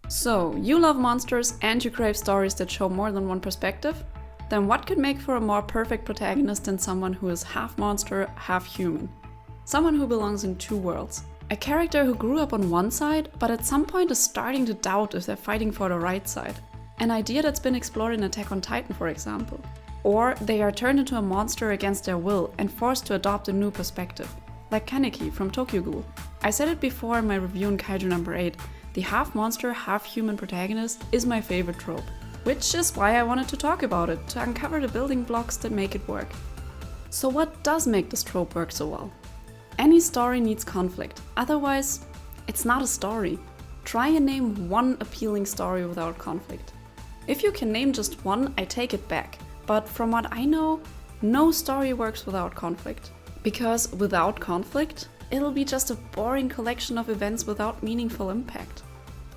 So, you love monsters and you crave stories that show more than one perspective? Then what could make for a more perfect protagonist than someone who is half monster, half human? Someone who belongs in two worlds. A character who grew up on one side, but at some point is starting to doubt if they're fighting for the right side. An idea that's been explored in Attack on Titan, for example. Or they are turned into a monster against their will and forced to adopt a new perspective. Like Kaneki from Tokyo Ghoul. I said it before in my review on Kaiju number 8, the half monster, half human protagonist is my favorite trope. Which is why I wanted to talk about it, to uncover the building blocks that make it work. So what does make this trope work so well? Any story needs conflict, otherwise it's not a story. Try and name one appealing story without conflict. If you can name just one, I take it back, but from what I know, no story works without conflict. Because without conflict, it'll be just a boring collection of events without meaningful impact.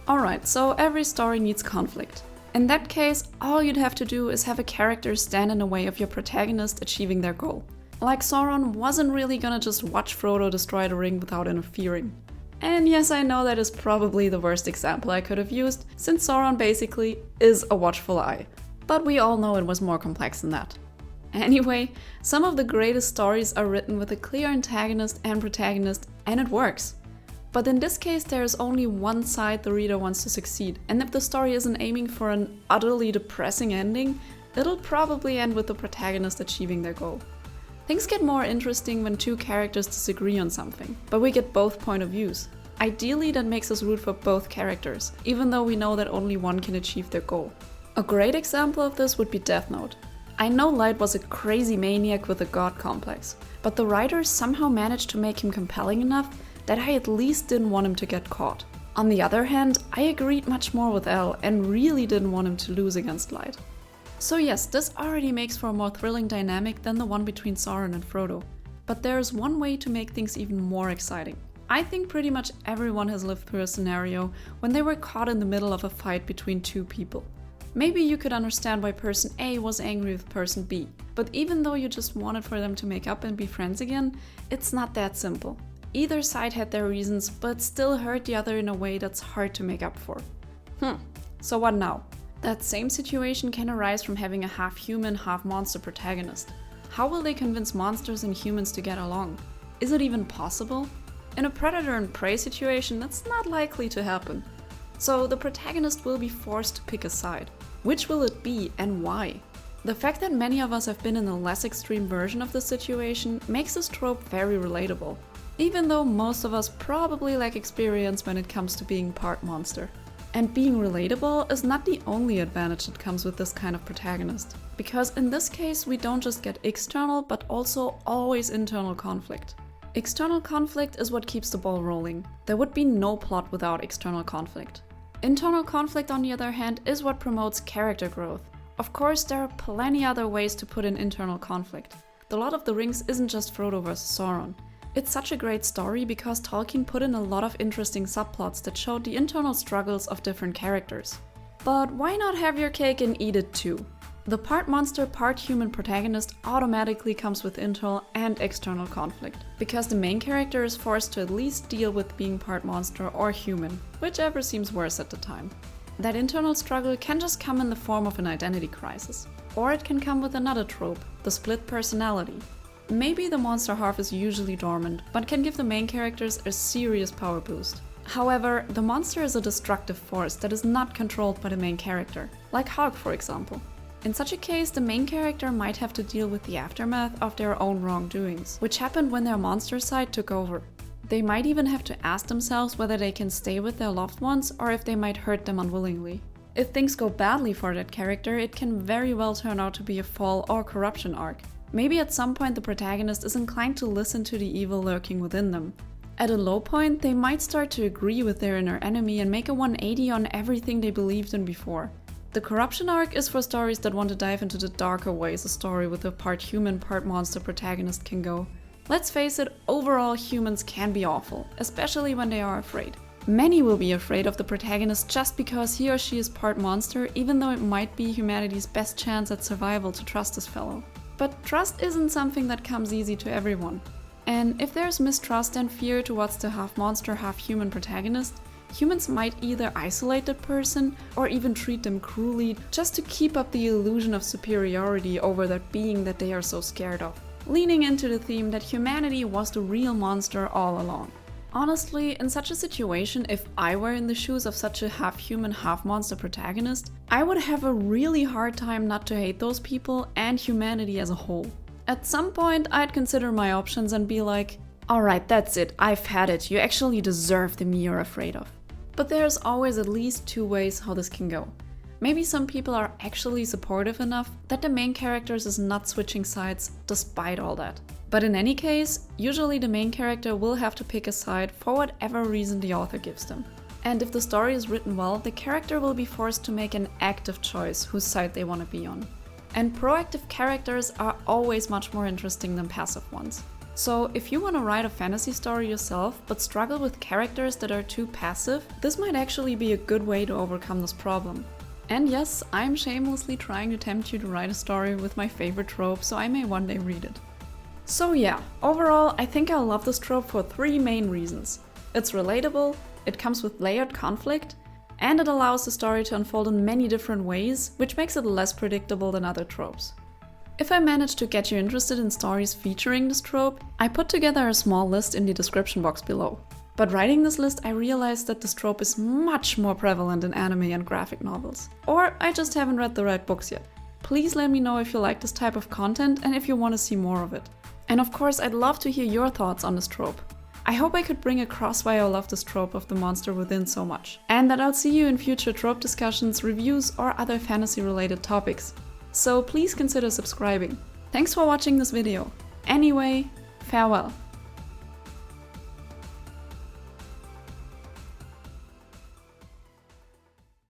Alright, so every story needs conflict. In that case, all you'd have to do is have a character stand in the way of your protagonist achieving their goal. Like Sauron wasn't really gonna just watch Frodo destroy the ring without interfering. And yes, I know that is probably the worst example I could have used, since Sauron basically is a watchful eye. But we all know it was more complex than that. Anyway, some of the greatest stories are written with a clear antagonist and protagonist, and it works. But in this case, there is only one side the reader wants to succeed, and if the story isn't aiming for an utterly depressing ending, it'll probably end with the protagonist achieving their goal. Things get more interesting when two characters disagree on something, but we get both point of views. Ideally, that makes us root for both characters, even though we know that only one can achieve their goal. A great example of this would be Death Note. I know Light was a crazy maniac with a god complex, but the writers somehow managed to make him compelling enough that I at least didn't want him to get caught. On the other hand, I agreed much more with L and really didn't want him to lose against Light. So yes, this already makes for a more thrilling dynamic than the one between Sauron and Frodo. But there is one way to make things even more exciting. I think pretty much everyone has lived through a scenario when they were caught in the middle of a fight between two people. Maybe you could understand why person A was angry with person B, but even though you just wanted for them to make up and be friends again, it's not that simple. Either side had their reasons, but still hurt the other in a way that's hard to make up for. So what now? That same situation can arise from having a half-human, half-monster protagonist. How will they convince monsters and humans to get along? Is it even possible? In a predator and prey situation, that's not likely to happen. So the protagonist will be forced to pick a side. Which will it be and why? The fact that many of us have been in a less extreme version of the situation makes this trope very relatable, even though most of us probably lack experience when it comes to being part monster. And being relatable is not the only advantage that comes with this kind of protagonist, because in this case we don't just get external but also always internal conflict. External conflict is what keeps the ball rolling. There would be no plot without external conflict. Internal conflict, on the other hand, is what promotes character growth. Of course, there are plenty other ways to put in internal conflict. The Lord of the Rings isn't just Frodo versus Sauron. It's such a great story because Tolkien put in a lot of interesting subplots that showed the internal struggles of different characters. But why not have your cake and eat it too? The part monster, part human protagonist automatically comes with internal and external conflict, because the main character is forced to at least deal with being part monster or human, whichever seems worse at the time. That internal struggle can just come in the form of an identity crisis. Or it can come with another trope, the split personality. Maybe the monster half is usually dormant, but can give the main characters a serious power boost. However, the monster is a destructive force that is not controlled by the main character, like Hulk for example. In such a case, the main character might have to deal with the aftermath of their own wrongdoings, which happened when their monster side took over. They might even have to ask themselves whether they can stay with their loved ones or if they might hurt them unwillingly. If things go badly for that character, it can very well turn out to be a fall or corruption arc. Maybe at some point the protagonist is inclined to listen to the evil lurking within them. At a low point, they might start to agree with their inner enemy and make a 180 on everything they believed in before. The corruption arc is for stories that want to dive into the darker ways a story with a part human, part monster protagonist can go. Let's face it, overall humans can be awful, especially when they are afraid. Many will be afraid of the protagonist just because he or she is part monster, even though it might be humanity's best chance at survival to trust this fellow. But trust isn't something that comes easy to everyone. And if there's mistrust and fear towards the half monster, half human protagonist, humans might either isolate that person or even treat them cruelly just to keep up the illusion of superiority over that being that they are so scared of, leaning into the theme that humanity was the real monster all along. Honestly, in such a situation, if I were in the shoes of such a half-human, half-monster protagonist, I would have a really hard time not to hate those people and humanity as a whole. At some point, I'd consider my options and be like, alright, that's it, I've had it, you actually deserve the me you're afraid of. But there's always at least two ways how this can go. Maybe some people are actually supportive enough that the main character is not switching sides despite all that. But in any case, usually the main character will have to pick a side for whatever reason the author gives them. And if the story is written well, the character will be forced to make an active choice whose side they want to be on. And proactive characters are always much more interesting than passive ones. So if you want to write a fantasy story yourself but struggle with characters that are too passive, this might actually be a good way to overcome this problem. And yes, I'm shamelessly trying to tempt you to write a story with my favorite trope, so I may one day read it. So yeah, overall I think I love this trope for three main reasons. It's relatable, it comes with layered conflict, and it allows the story to unfold in many different ways, which makes it less predictable than other tropes. If I managed to get you interested in stories featuring this trope, I put together a small list in the description box below. But writing this list, I realized that this trope is much more prevalent in anime and graphic novels. Or I just haven't read the right books yet. Please let me know if you like this type of content and if you want to see more of it. And of course, I'd love to hear your thoughts on this trope. I hope I could bring across why I love this trope of the monster within so much. And that I'll see you in future trope discussions, reviews, or other fantasy-related topics. So please consider subscribing. Thanks for watching this video. Anyway, farewell.